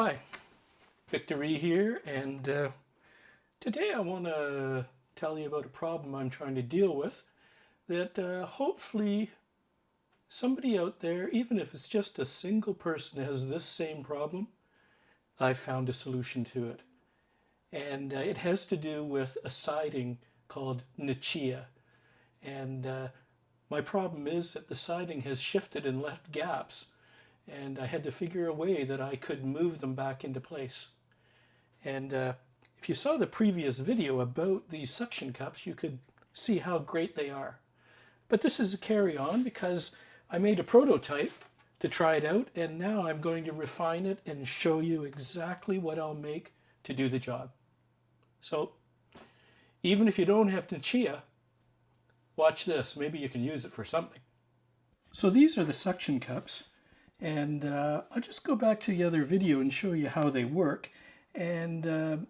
Hi, Victory here, and today I want to tell you about a problem I'm trying to deal with that hopefully somebody out there, even if it's just a single person, has this same problem. I found a solution to it. And it has to do with a siding called Nichiha. And my problem is that the siding has shifted and left gaps. And I had to figure a way that I could move them back into place. And if you saw the previous video about these suction cups, you could see how great they are. But this is a carry-on because I made a prototype to try it out, and now I'm going to refine it and show you exactly what I'll make to do the job. So even if you don't have Nichiha, watch this. Maybe you can use it for something. So these are the suction cups. And I'll just go back to the other video and show you how they work and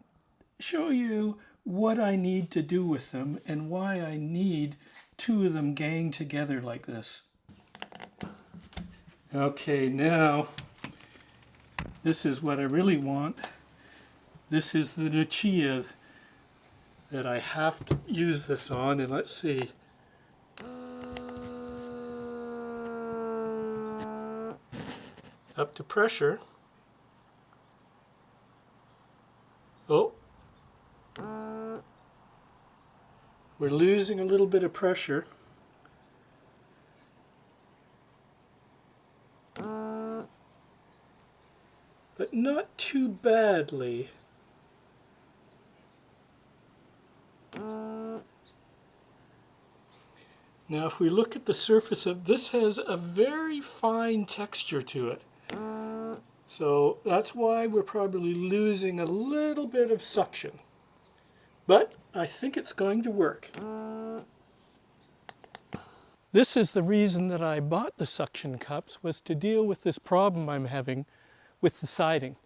show you what I need to do with them and why I need two of them gang together like this. Okay, now this is what I really want. This is the Nichiha that I have to use this on, and let's see. Up to pressure. Oh, we're losing a little bit of pressure. But not too badly. Now if we look at the surface of this, has a very fine texture to it. So that's why we're probably losing a little bit of suction. But I think it's going to work. This is the reason that I bought the suction cups, was to deal with this problem I'm having with the siding.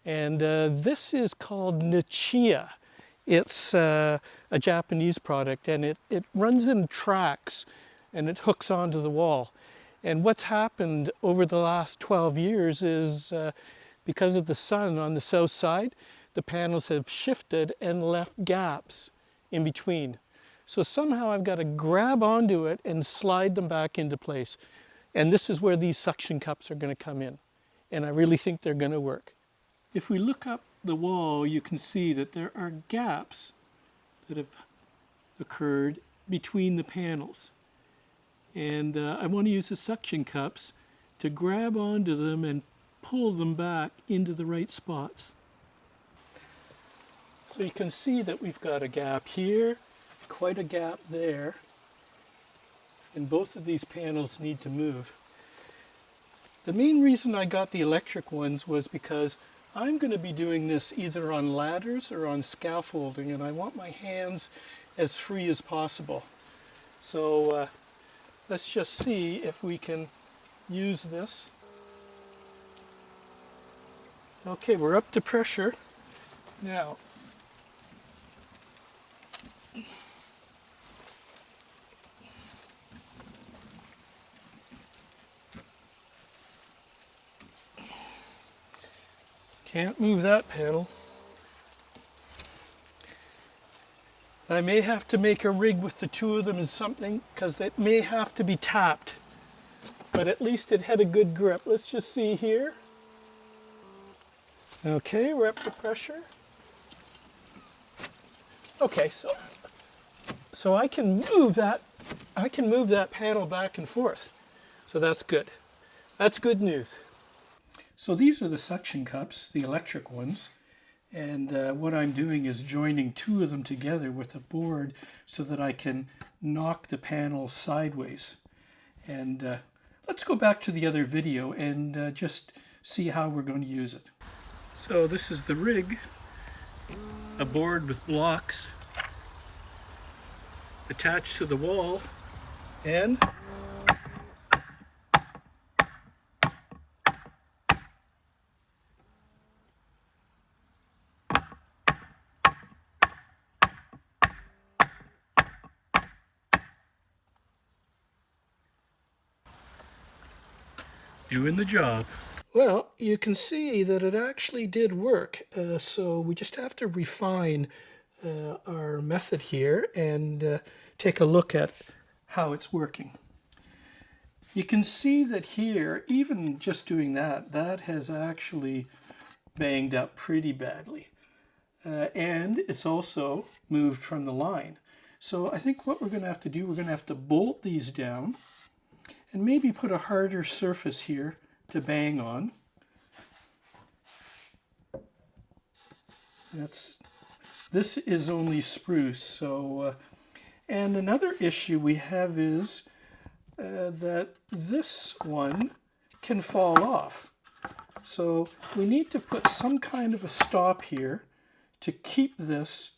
And this is called Nichiha. It's a Japanese product, and it runs in tracks and it hooks onto the wall. And what's happened over the last 12 years is because of the sun on the south side, the panels have shifted and left gaps in between. So somehow I've got to grab onto it and slide them back into place. And this is where these suction cups are going to come in. And I really think they're going to work. If we look up the wall, you can see that there are gaps that have occurred between the panels. And I want to use the suction cups to grab onto them and pull them back into the right spots. So you can see that we've got a gap here, quite a gap there, and both of these panels need to move. The main reason I got the electric ones was because I'm going to be doing this either on ladders or on scaffolding, and I want my hands as free as possible. So let's just see if we can use this. Okay, we're up to pressure. Now, can't move that panel. I may have to make a rig with the two of them as something, because it may have to be tapped. But at least it had a good grip. Let's just see here. Okay, we're up to pressure. Okay, so I can move that panel back and forth. So that's good. That's good news. So these are the suction cups, the electric ones. And what I'm doing is joining two of them together with a board so that I can knock the panel sideways. And let's go back to the other video and just see how we're going to use it. So this is the rig, a board with blocks attached to the wall, and doing the job. Well, you can see that it actually did work. So we just have to refine our method here and take a look at how it's working. You can see that here, even just doing that, that has actually banged up pretty badly. And it's also moved from the line. So I think what we're going to have to do, we're going to have to bolt these down and maybe put a harder surface here to bang on. This is only spruce. So, and another issue we have is that this one can fall off. So we need to put some kind of a stop here to keep this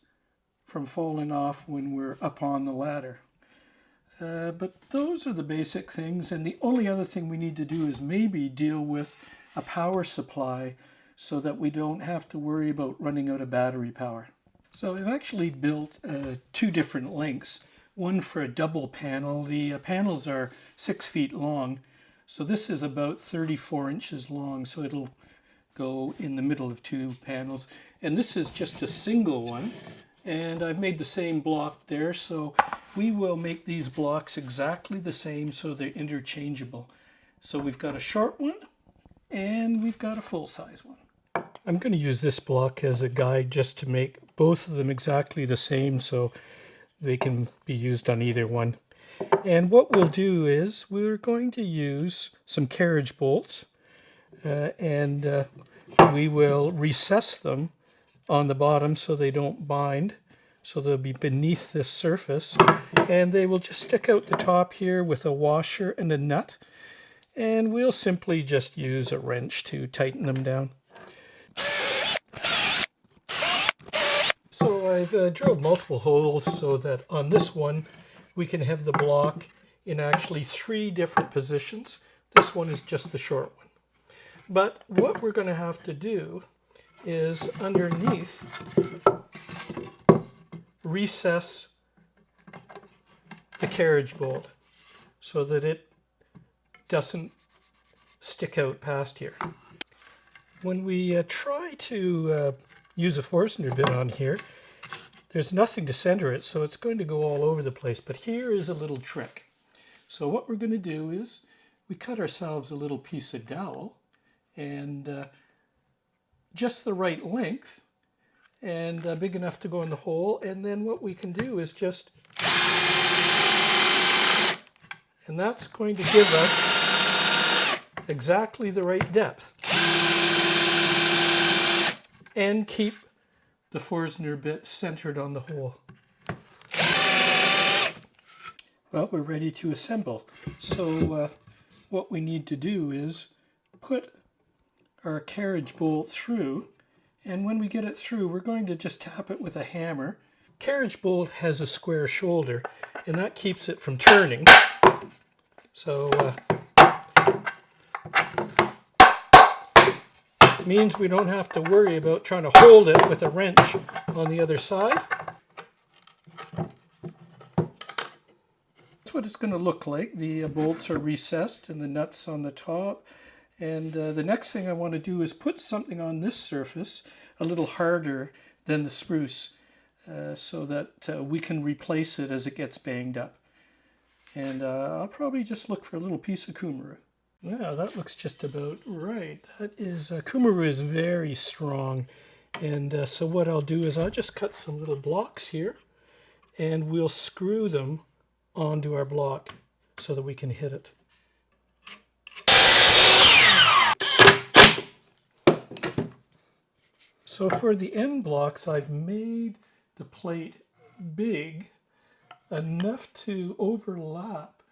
from falling off when we're up on the ladder. But those are the basic things, and the only other thing we need to do is maybe deal with a power supply so that we don't have to worry about running out of battery power. So I've actually built two different lengths, one for a double panel. The panels are 6 feet long, so this is about 34 inches long, so it'll go in the middle of two panels. And this is just a single one, and I've made the same block there, so we will make these blocks exactly the same so they're interchangeable. So we've got a short one and we've got a full-size one. I'm going to use this block as a guide just to make both of them exactly the same so they can be used on either one. And what we'll do is we're going to use some carriage bolts and we will recess them on the bottom so they don't bind. So they'll be beneath this surface, and they will just stick out the top here with a washer and a nut, and we'll simply just use a wrench to tighten them down. So I've drilled multiple holes so that on this one we can have the block in actually 3 different positions. This one is just the short one. But what we're going to have to do is underneath recess the carriage bolt so that it doesn't stick out past here. When we try to use a Forstner bit on here, there's nothing to center it, so it's going to go all over the place. But here is a little trick. So what we're going to do is we cut ourselves a little piece of dowel and just the right length and big enough to go in the hole, and then what we can do is just, and that's going to give us exactly the right depth and keep the Forstner bit centered on the hole. Well, we're ready to assemble. So what we need to do is put our carriage bolt through, and when we get it through, we're going to just tap it with a hammer. Carriage bolt has a square shoulder, and that keeps it from turning. So it means we don't have to worry about trying to hold it with a wrench on the other side. That's what it's going to look like. The bolts are recessed and the nuts on the top. And the next thing I want to do is put something on this surface a little harder than the spruce so that we can replace it as it gets banged up. And I'll probably just look for a little piece of kumara. Yeah, that looks just about right. That is, kumara is very strong. And so what I'll do is I'll just cut some little blocks here and we'll screw them onto our block so that we can hit it. So for the end blocks, I've made the plate big enough to overlap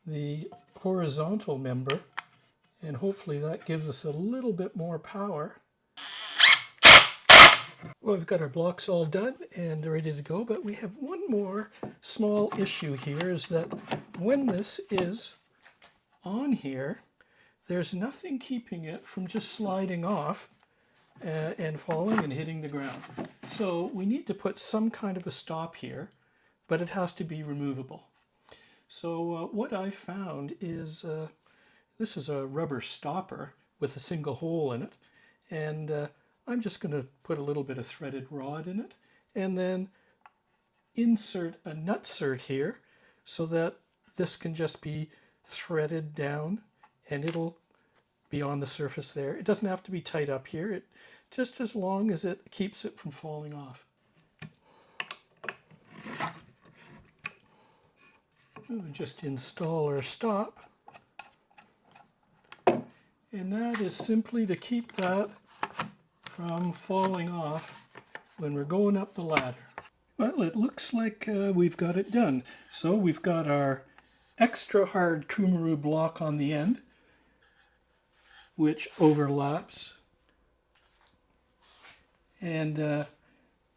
the horizontal member, and hopefully that gives us a little bit more power. Well, we've got our blocks all done and ready to go, but we have one more small issue here, is that when this is on here, there's nothing keeping it from just sliding off and falling and hitting the ground. So we need to put some kind of a stop here, but it has to be removable. So what I found is, this is a rubber stopper with a single hole in it. And I'm just going to put a little bit of threaded rod in it and then insert a nutsert here so that this can just be threaded down and it'll be on the surface there. It doesn't have to be tight up here, it just as long as it keeps it from falling off. We'll just install our stop, and that is simply to keep that from falling off when we're going up the ladder. Well, it looks like we've got it done. So we've got our extra hard Kummeru block on the end, which overlaps. And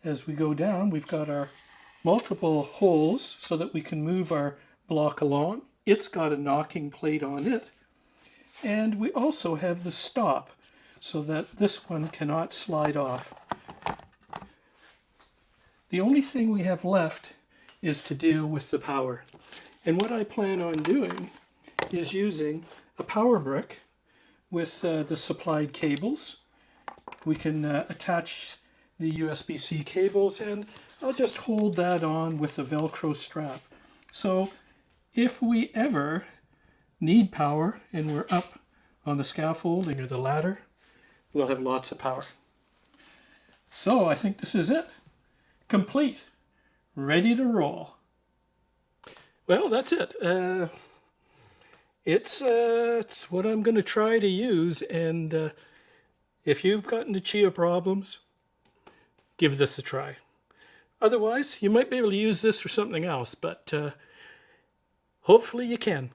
as we go down, we've got our multiple holes so that we can move our block along. It's got a knocking plate on it. And we also have the stop so that this one cannot slide off. The only thing we have left is to deal with the power. And what I plan on doing is using a power brick with the supplied cables. We can attach the USB-C cables, and I'll just hold that on with a Velcro strap. So if we ever need power and we're up on the scaffolding or the ladder, we'll have lots of power. So I think this is it. Complete. Ready to roll. Well, that's it. It's what I'm going to try to use, and if you've got Nichiha problems, give this a try. Otherwise, you might be able to use this for something else, but hopefully you can.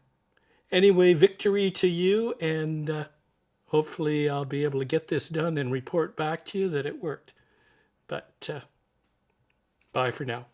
Anyway, victory to you, and hopefully I'll be able to get this done and report back to you that it worked. But bye for now.